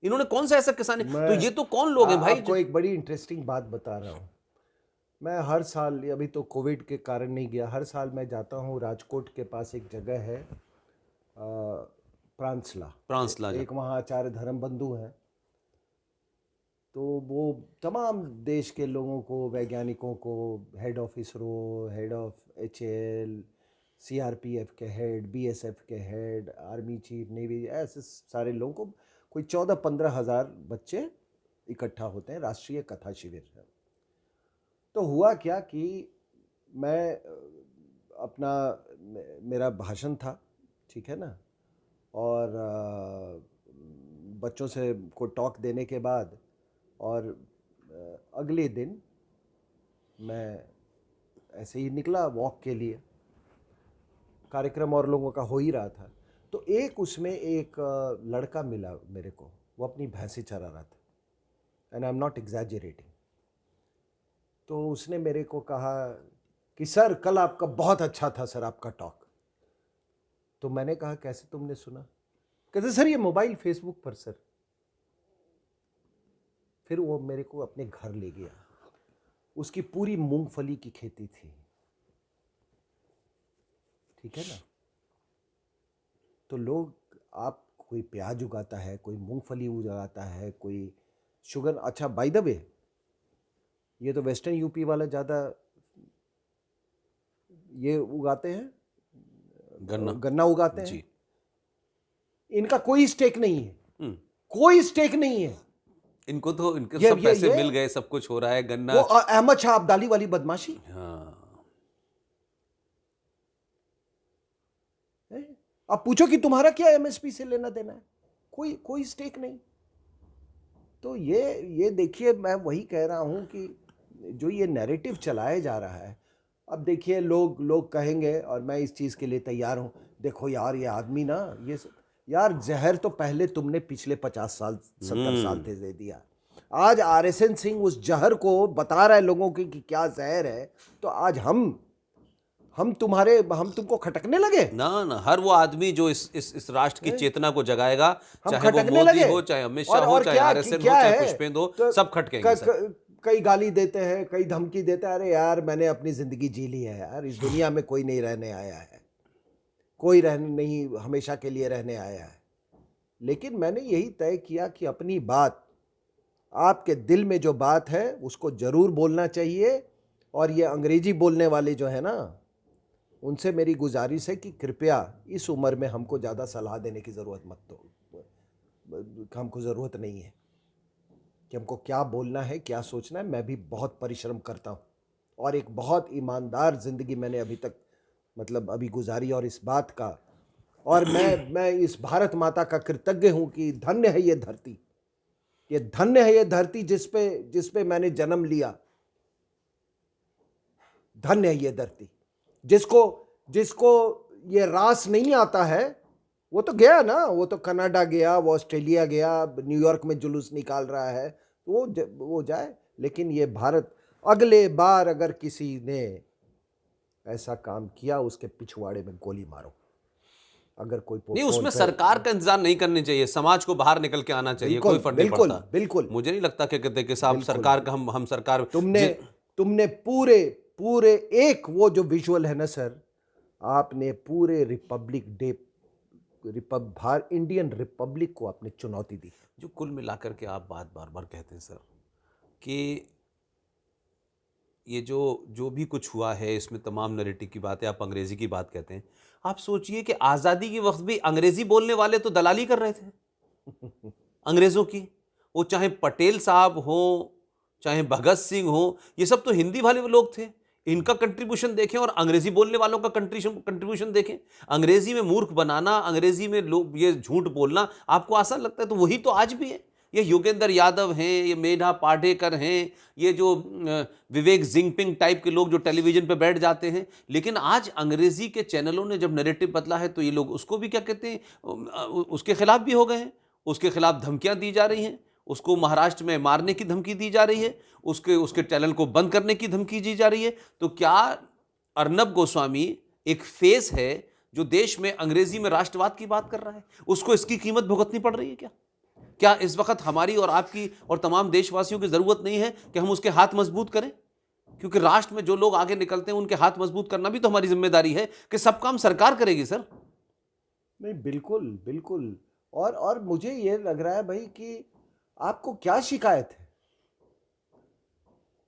इन्होंने कौन सा ऐसा किसान है, तो ये तो कौन लोग हैं भाई। आपको एक बड़ी इंटरेस्टिंग बात बता रहा हूं। मैं हर साल, अभी तो कोविड के कारण नहीं गया, हर साल मैं जाता हूँ राजकोट के पास एक जगह है प्रांसला, एक वहाँ आचार्य धर्मबंधु हैं। तो वो तमाम देश के लोगों को, वैज्ञानिकों को, head of ISRO, head of HAL, CRPF के हेड, BSF के हेड, आर्मी चीफ, नेवी, ऐसे सारे लोगों को, कोई 14-15 हज़ार बच्चे इकट्ठा होते हैं, राष्ट्रीय कथा शिविर है। तो हुआ क्या कि मैं अपना, मेरा भाषण था, ठीक है ना, और बच्चों से को टॉक देने के बाद, और अगले दिन मैं ऐसे ही निकला वॉक के लिए, कार्यक्रम और लोगों का हो ही रहा था। तो एक उसमें एक लड़का मिला मेरे को, वो अपनी भैंसें चरा रहा था, and I am not exaggerating. तो उसने मेरे को कहा कि सर कल आपका बहुत अच्छा था सर, आपका टॉक। तो मैंने कहा कैसे तुमने सुना? कहते सर ये मोबाइल फेसबुक पर सर। फिर वो मेरे को अपने घर ले गया, उसकी पूरी मूंगफली की खेती थी, ठीक है ना। तो लोग, आप, कोई प्याज उगाता है, कोई मूंगफली उगाता है, कोई शुगर, अच्छा बाय द वे ये तो वेस्टर्न यूपी वाला ज़्यादा ये उगाते हैं, गन्ना उगाते हैं। इनका कोई स्टेक नहीं है, कोई स्टेक नहीं है इनको, तो इनके सब पैसे मिल गए, सब कुछ हो रहा है, गन्ना। वो अहमद शाह अब्दाली वाली बदमाशी। हाँ। आप पूछो कि तुम्हारा क्या MSP से लेना देना है, कोई स्टेक नहीं। तो ये देखिए, मैं वही कह रहा हूं कि जो ये नैरेटिव चलाया जा रहा है, अब देखिए लोग कहेंगे, और मैं इस चीज़ के लिए तैयार हूं, देखो यार ये आदमी ना, ये यार जहर तो पहले तुमने पिछले 50 साल 70 साल से दे दिया। आज RSN सिंह उस जहर को बता रहा है लोगों की कि क्या जहर है, तो आज हम हम तुमको खटकने लगे, ना ना, हर वो आदमी जो इस राष्ट्र की चेतना को जगाएगा, हम चाहे वो खटकने मोदी लगे। हो, चाहे अमित शाह हो, और चाहे क्या आरएसएन हो, क्या चाहे है, पुष्पेंद्र हो, तो सब खटकेंगे सर। कई गाली देते हैं, कई धमकी देते हैं। अरे यार, मैंने अपनी जिंदगी जी ली है यार, इस दुनिया में कोई नहीं रहने आया है, कोई रहने नहीं हमेशा के लिए रहने आया है। लेकिन मैंने यही तय किया कि अपनी बात, आपके दिल में जो बात है उसको जरूर बोलना चाहिए। और ये अंग्रेजी बोलने वाले जो है ना, उनसे मेरी गुजारिश है कि कृपया इस उम्र में हमको ज़्यादा सलाह देने की ज़रूरत मत दो। हमको ज़रूरत नहीं है कि हमको क्या बोलना है, क्या सोचना है। मैं भी बहुत परिश्रम करता हूँ और एक बहुत ईमानदार ज़िंदगी मैंने अभी तक मतलब अभी गुजारी। और इस बात का, और मैं इस भारत माता का कृतज्ञ हूँ कि धन्य है ये धरती, ये धन्य है ये धरती जिस पे मैंने जन्म लिया। धन्य है ये धरती। जिसको जिसको ये रास नहीं आता है वो तो गया ना, वो तो कनाडा गया, वो ऑस्ट्रेलिया गया, न्यूयॉर्क में जुलूस निकाल रहा है, वो जाए। लेकिन ये भारत, अगले बार अगर किसी ने ऐसा काम किया उसके पिछवाड़े में गोली मारो। अगर कोई नहीं, पोल उसमें पे, सरकार का इंतजार नहीं करनी चाहिए, समाज को बाहर निकल के आना चाहिए, बिल्कुल कोई फर्क नहीं बिल्कुल पड़ता। बिल्कुल मुझे नहीं लगता कि कहते कि साहब बिल्कुल। सरकार का हम सरकार तुमने तुमने पूरे पूरे एक वो जो विजुअल है ना सर, आपने पूरे रिपब्लिक डे, इंडियन रिपब्लिक को आपने चुनौती दी। जो कुल मिलाकर के आप बात बार बार कहते हैं सर कि ये जो जो भी कुछ हुआ है इसमें तमाम नैरेटिव की बात है, आप अंग्रेजी की बात कहते हैं। आप सोचिए कि आज़ादी के वक्त भी अंग्रेजी बोलने वाले तो दलाली कर रहे थे अंग्रेज़ों की। वो चाहे पटेल साहब हों, चाहे भगत सिंह हो, ये सब तो हिंदी वाले लोग थे। इनका कंट्रीब्यूशन देखें और अंग्रेजी बोलने वालों का कंट्रीब्यूशन देखें। अंग्रेजी में मूर्ख बनाना, अंग्रेजी में लोग ये झूठ बोलना आपको आसान लगता है, तो वही तो आज भी है। ये योगेंद्र यादव हैं, ये मेधा पाटेकर हैं, ये जो विवेक जिंगपिंग टाइप के लोग जो टेलीविजन पे बैठ जाते हैं। लेकिन आज अंग्रेजी के चैनलों ने जब नैरेटिव बदला है तो ये लोग उसको भी क्या कहते हैं, उसके खिलाफ भी हो गए हैं। उसके खिलाफ धमकियां दी जा रही हैं, उसको महाराष्ट्र में मारने की धमकी दी जा रही है, उसके उसके चैनल को बंद करने की धमकी दी जा रही है। तो क्या अर्नब गोस्वामी एक फेस है जो देश में अंग्रेजी में राष्ट्रवाद की बात कर रहा है, उसको इसकी कीमत भुगतनी पड़ रही है? क्या इस वक्त हमारी और आपकी और तमाम देशवासियों की जरूरत नहीं है कि हम उसके हाथ मजबूत करें? क्योंकि राष्ट्र में जो लोग आगे निकलते हैं उनके हाथ मजबूत करना भी तो हमारी जिम्मेदारी है कि सब काम सरकार करेगी सर। नहीं, बिल्कुल बिल्कुल। और मुझे ये लग रहा है भाई कि आपको क्या शिकायत है।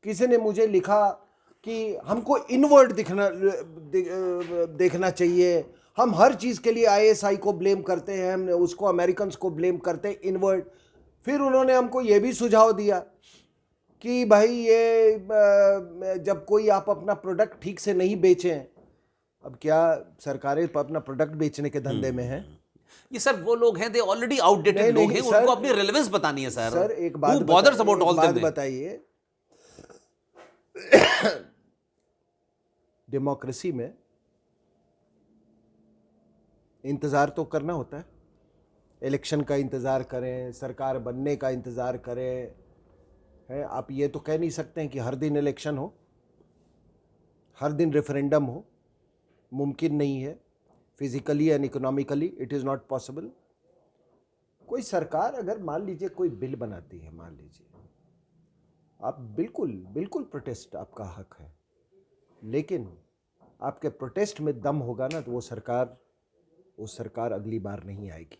किसी ने मुझे लिखा कि हमको इनवर्ड देखना चाहिए, हम हर चीज़ के लिए आईएसआई को ब्लेम करते हैं, हम उसको अमेरिकन को ब्लेम करते हैं, इनवर्ड। फिर उन्होंने हमको ये भी सुझाव दिया कि भाई ये जब कोई आप अपना प्रोडक्ट ठीक से नहीं बेचें, अब क्या सरकारें अपना प्रोडक्ट बेचने के धंधे में हैं? ये सर वो लोग हैं, दे ऑलरेडी आउटडेटेड लोग हैं, उनको अपनी रिलेवेंस बतानी है सर। सर एक बात बताइए, डेमोक्रेसी में इंतजार तो करना होता है। इलेक्शन का इंतजार करें, सरकार बनने का इंतजार करें, है। आप ये तो कह नहीं सकते हैं कि हर दिन इलेक्शन हो, हर दिन रेफरेंडम हो। मुमकिन नहीं है, physically and economically it is not possible. कोई सरकार अगर मान लीजिए कोई बिल बनाती है, मान लीजिए, आप बिल्कुल बिल्कुल प्रोटेस्ट आपका हक है, लेकिन आपके प्रोटेस्ट में दम होगा ना तो वो सरकार अगली बार नहीं आएगी।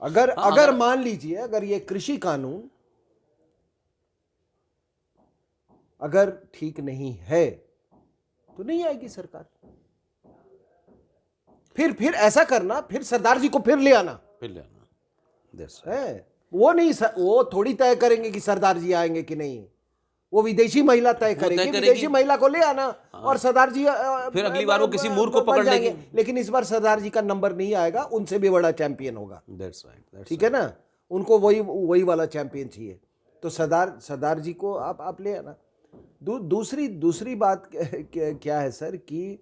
अगर मान लीजिए अगर ये कृषि कानून अगर ठीक नहीं है तो नहीं आएगी सरकार। फिर ऐसा करना, फिर सरदार जी को फिर ले आना है। वो थोड़ी तय करेंगे कि सरदार जी आएंगे कि नहीं, वो विदेशी महिला तय करेगी, विदेशी महिला को ले आना और सरदार जी फिर अगली बार वो किसी मूर्ख को पकड़ लेंगे। लेकिन इस बार सरदार जी का नंबर नहीं आएगा, उनसे भी बड़ा चैंपियन होगा। ठीक है ना, उनको वही वाला चैंपियन चाहिए। तो सरदार जी को आप ले आना। दूसरी बात क्या है सर कि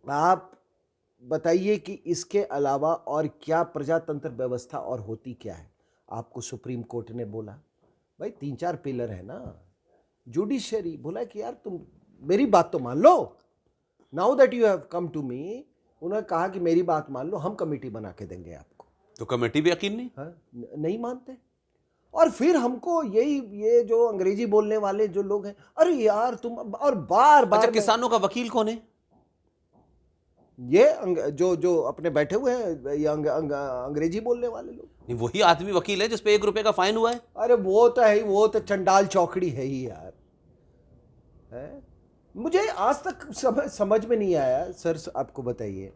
आप बताइए कि इसके अलावा और क्या प्रजातंत्र व्यवस्था और होती क्या है। आपको सुप्रीम कोर्ट ने बोला भाई 3-4 पिलर है ना, जुडिशरी बोला कि यार तुम मेरी बात तो मान लो, now that you have come to me, उन्होंने कहा कि मेरी बात मान लो, हम कमेटी बना के देंगे आपको। तो कमेटी भी यकीन नहीं। हाँ, नहीं मानते। और फिर हमको ये जो अंग्रेजी बोलने वाले जो लोग हैं, अरे यार तुम, और बार बार अच्छा, किसानों का वकील कौन है? ये जो अपने बैठे हुए हैं ये अंग्रेजी बोलने वाले लोग। नहीं, वही आदमी वकील है जिस पे 1 रुपए का फाइन हुआ है। अरे वो तो है ही, वो तो चंडाल चौकड़ी है ही यार, है? मुझे आज तक समझ में नहीं आया सर, आपको बताइए,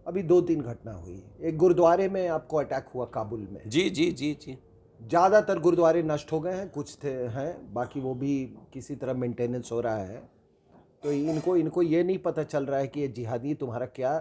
अभी 2-3 घटना हुई। एक गुरुद्वारे में आपको अटैक हुआ काबुल में। जी जी जी जी। ज़्यादातर गुरुद्वारे नष्ट हो गए हैं, कुछ थे हैं, बाकी वो भी किसी तरह मेंटेनेंस हो रहा है। तो इनको ये नहीं पता चल रहा है कि ये जिहादी तुम्हारा क्या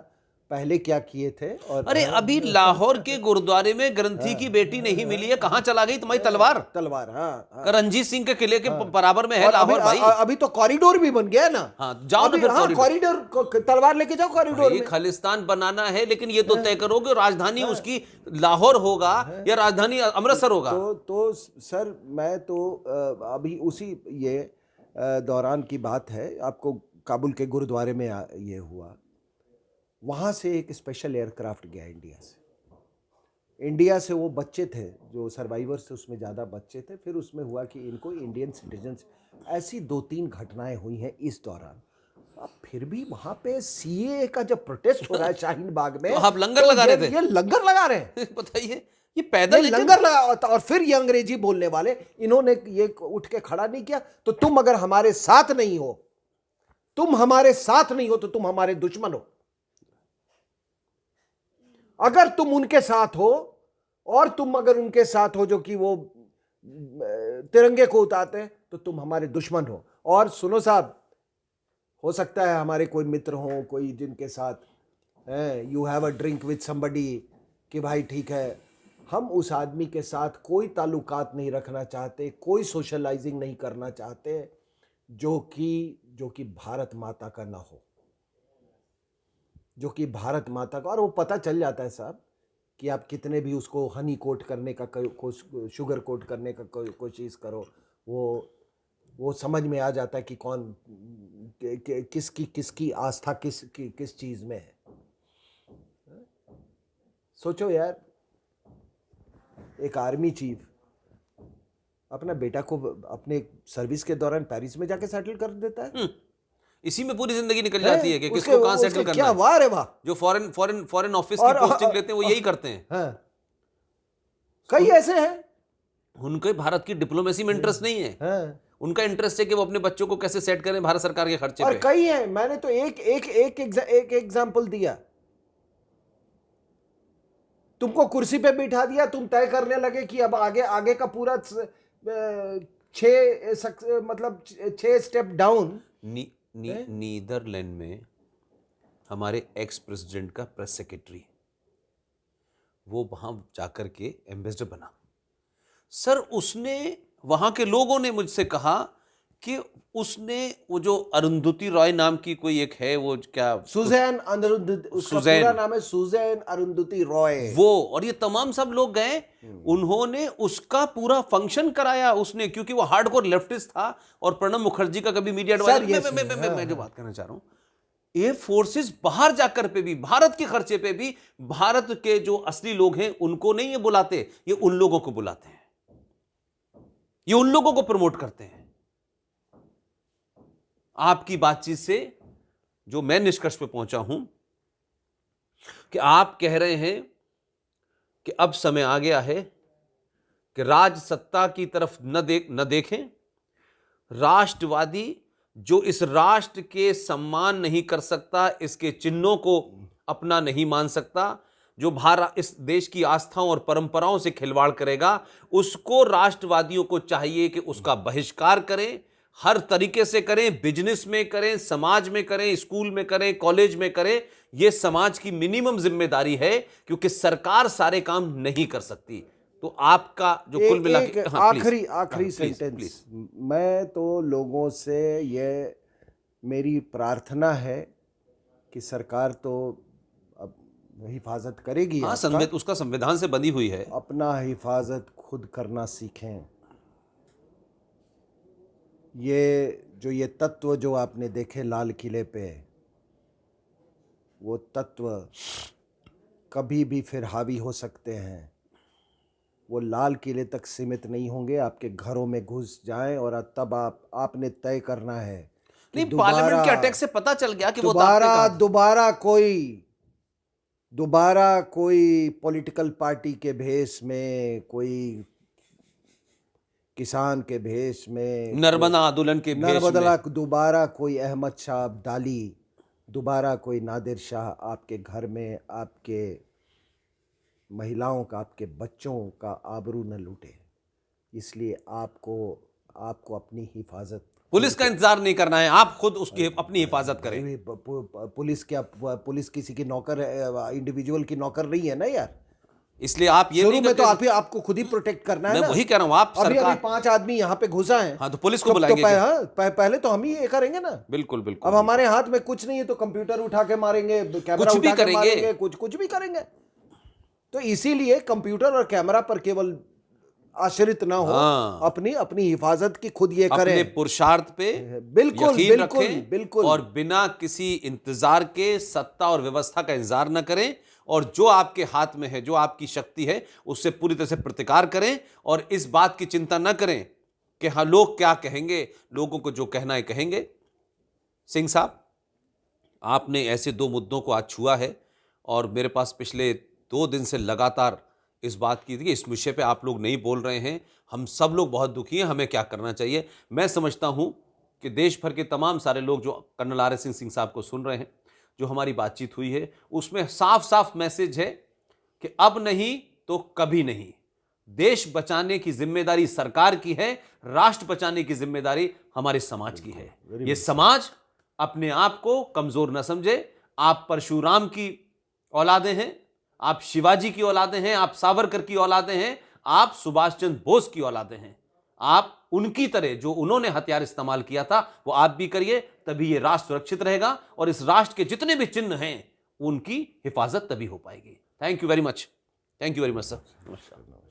पहले क्या किए थे। और अरे अभी लाहौर के गुरुद्वारे में ग्रंथी की बेटी नहीं मिली है, कहाँ चला गई तुम्हारी तलवार? हाँ। रणजीत सिंह के किले के बराबर में है और लाहौर भाई। अभी तो कॉरिडोर भी बन गया है ना। हाँ, जाओ ना फिर हाँ, कॉरिडोर, तलवार लेके जाओ कॉरिडोर भाई, में। खालिस्तान बनाना है, लेकिन ये तो तय करो कि राजधानी उसकी लाहौर होगा या राजधानी अमृतसर होगा। तो सर मैं तो अभी उसी ये दौरान की बात है, आपको काबुल के गुरुद्वारे में ये हुआ, वहाँ से एक स्पेशल एयरक्राफ्ट गया इंडिया से वो बच्चे थे जो सर्वाइवर्स थे, उसमें ज़्यादा बच्चे थे। फिर उसमें हुआ कि इनको इंडियन सिटीजन्स, ऐसी 2-3 घटनाएं हुई हैं इस दौरान। अब फिर भी वहाँ पे सीए का जब प्रोटेस्ट हो रहा है शाहीन बाग में, तो आप लंगर लगा रहे थे? ये लंगर लगा रहे हैं। बताइए, ये पैदल लंगर लगा, और फिर ये अंग्रेजी बोलने वाले, इन्होंने ये उठ के खड़ा नहीं किया। तो तुम अगर हमारे साथ नहीं हो, तुम हमारे साथ नहीं हो तो तुम हमारे दुश्मन हो। अगर तुम उनके साथ हो, और तुम अगर उनके साथ हो जो कि वो तिरंगे को उतारते हैं, तो तुम हमारे दुश्मन हो। और सुनो साहब, हो सकता है हमारे कोई मित्र हो, कोई जिनके साथ you have a drink with somebody, कि भाई ठीक है, हम उस आदमी के साथ कोई ताल्लुकात नहीं रखना चाहते, कोई सोशलाइजिंग नहीं करना चाहते जो कि भारत माता का ना हो, जो कि भारत माता का। और वो पता चल जाता है साहब कि आप कितने भी उसको हनी कोट करने का, शुगर कोट करने का कोशिश करो, वो समझ में आ जाता है कि कौन किसकी आस्था किस चीज़ में है। सोचो यार, एक आर्मी चीफ अपना बेटा को अपने सर्विस के दौरान पेरिस में जाके सेटल कर देता है। इसी में पूरी जिंदगी निकल जाती है कि उसके- किसको कहां उसके सेटल करना क्या है। वाह रे वाह। जो फॉरेन ऑफिस की पोस्टिंग लेते हैं वो यही करते हैं। हाँ, कई ऐसे हैं। उनके भारत की डिप्लोमेसी में इंटरेस्ट नहीं है। हाँ, उनका इंटरेस्ट है कि वो अपने बच्चों को कैसे सेट करें भारत सरकार के खर्चे और पे। कई हैं। मैंने तो एक एग्जाम्पल दिया, तुमको कुर्सी पे बिठा दिया, तुम तय करने लगे कि अब आगे का पूरा 6 स्टेप डाउन। नीदरलैंड में हमारे एक्स प्रेसिडेंट का प्रेस सेक्रेटरी, वो वहां जाकर के एम्बेसडर बना। सर, उसने, वहां के लोगों ने मुझसे कहा कि उसने वो जो अरुंधति रॉय नाम की कोई एक है, वो क्या, सुजैन अरुंधति, उसका पूरा नाम है सुजैन अरुंधति रॉय, वो, और ये तमाम सब लोग गए, उन्होंने उसका पूरा फंक्शन कराया उसने, क्योंकि वो हार्डकोर लेफ्टिस्ट था। और प्रणब मुखर्जी का कभी मीडिया एडवाइजर, मैं जो बात करना चाह रहा हूं, एयर फोर्सेस बाहर जाकर पे भी, भारत के खर्चे पे भी, भारत के जो असली लोग हैं उनको नहीं ये बुलाते, ये उन लोगों को बुलाते हैं, ये उन लोगों को प्रमोट करते हैं। आपकी बातचीत से जो मैं निष्कर्ष पे पहुंचा हूं कि आप कह रहे हैं कि अब समय आ गया है कि राज सत्ता की तरफ न देखें। राष्ट्रवादी जो इस राष्ट्र के सम्मान नहीं कर सकता, इसके चिन्हों को अपना नहीं मान सकता, जो इस देश की आस्थाओं और परंपराओं से खिलवाड़ करेगा, उसको राष्ट्रवादियों को चाहिए कि उसका बहिष्कार करें, हर तरीके से करें, बिजनेस में करें, समाज में करें, स्कूल में करें, कॉलेज में करें। यह समाज की मिनिमम जिम्मेदारी है, क्योंकि सरकार सारे काम नहीं कर सकती। तो आपका जो कुल मिला के, आखिरी सेंटेंस, मैं तो लोगों से ये मेरी प्रार्थना है कि सरकार तो अब हिफाजत करेगी। हाँ, उसका संविधान से बंधी हुई है। अपना हिफाजत खुद करना सीखें। ये तत्व जो आपने देखे लाल किले पे, वो तत्व कभी भी फिर हावी हो सकते हैं। वो लाल किले तक सीमित नहीं होंगे, आपके घरों में घुस जाएं और तब आपने तय करना है कि नहीं, पार्लियामेंट के अटैक से पता चल गया कि वो दांत पे दोबारा कहाँ- दोबारा कोई पॉलिटिकल पार्टी के भेष में, कोई किसान के भेष में, नर्मदा आंदोलन के भेष में, नर्मदा, दोबारा कोई अहमद शाह अब्दाली, दोबारा कोई नादिर शाह आपके घर में आपके महिलाओं का, आपके बच्चों का आबरू न लूटे। इसलिए आपको अपनी हिफाजत, पुलिस का इंतजार नहीं करना है, आप खुद उसकी अपनी हिफाजत करें। पुलिस किसी की नौकर, इंडिविजुअल की नौकर नहीं है ना यार। इसलिए आप ये शुरू नहीं में तो करते- आपको खुद ही प्रोटेक्ट करना है मैं ना। वही कह रहा हूं, आप अभी सरकार, 5 आदमी यहाँ पे घुसा है, हाँ, तो पुलिस को बुलाएंगे क्या? पहले तो हम ही ये करेंगे ना। बिल्कुल बिल्कुल। अब हमारे हाथ में कुछ नहीं है तो कंप्यूटर उठा के मारेंगे, कैमरा कुछ भी उठा के करेंगे। मारेंगे, कुछ भी करेंगे। तो इसीलिए कंप्यूटर और कैमरा पर केवल आश्रित ना हो, हाँ। अपनी हिफाजत की खुद ये अपने करें। पुरुषार्थ पे बिल्कुल यकीन बिल्कुल रखें बिल्कुल। और बिना किसी इंतजार के सत्ता और व्यवस्था का इंतजार न करें, और जो आपके हाथ में है, जो आपकी शक्ति है, उससे पूरी तरह से प्रतिकार करें और इस बात की चिंता न करें कि हाँ लोग क्या कहेंगे, लोगों को जो कहना है कहेंगे। सिंह साहब, आपने ऐसे 2 मुद्दों को आज छुआ है और मेरे पास पिछले 2 दिन से लगातार इस बात की थी कि इस विषय पे आप लोग नहीं बोल रहे हैं, हम सब लोग बहुत दुखी हैं, हमें क्या करना चाहिए। मैं समझता हूं कि देश भर के तमाम सारे लोग जो कर्नल आर एस सिंह साहब को सुन रहे हैं, जो हमारी बातचीत हुई है, उसमें साफ साफ मैसेज है कि अब नहीं तो कभी नहीं। देश बचाने की जिम्मेदारी सरकार की है, राष्ट्र बचाने की जिम्मेदारी हमारे समाज की है। ये समाज अपने आप को कमजोर न समझे। आप परशुराम की औलादे हैं, आप शिवाजी की औलादे हैं, आप सावरकर की औलादे हैं, आप सुभाष चंद्र बोस की औलादे हैं। आप उनकी तरह जो उन्होंने हथियार इस्तेमाल किया था वो आप भी करिए, तभी ये राष्ट्र सुरक्षित रहेगा और इस राष्ट्र के जितने भी चिन्ह हैं उनकी हिफाजत तभी हो पाएगी। Thank you very much. Thank you very much sir. नमस्कार।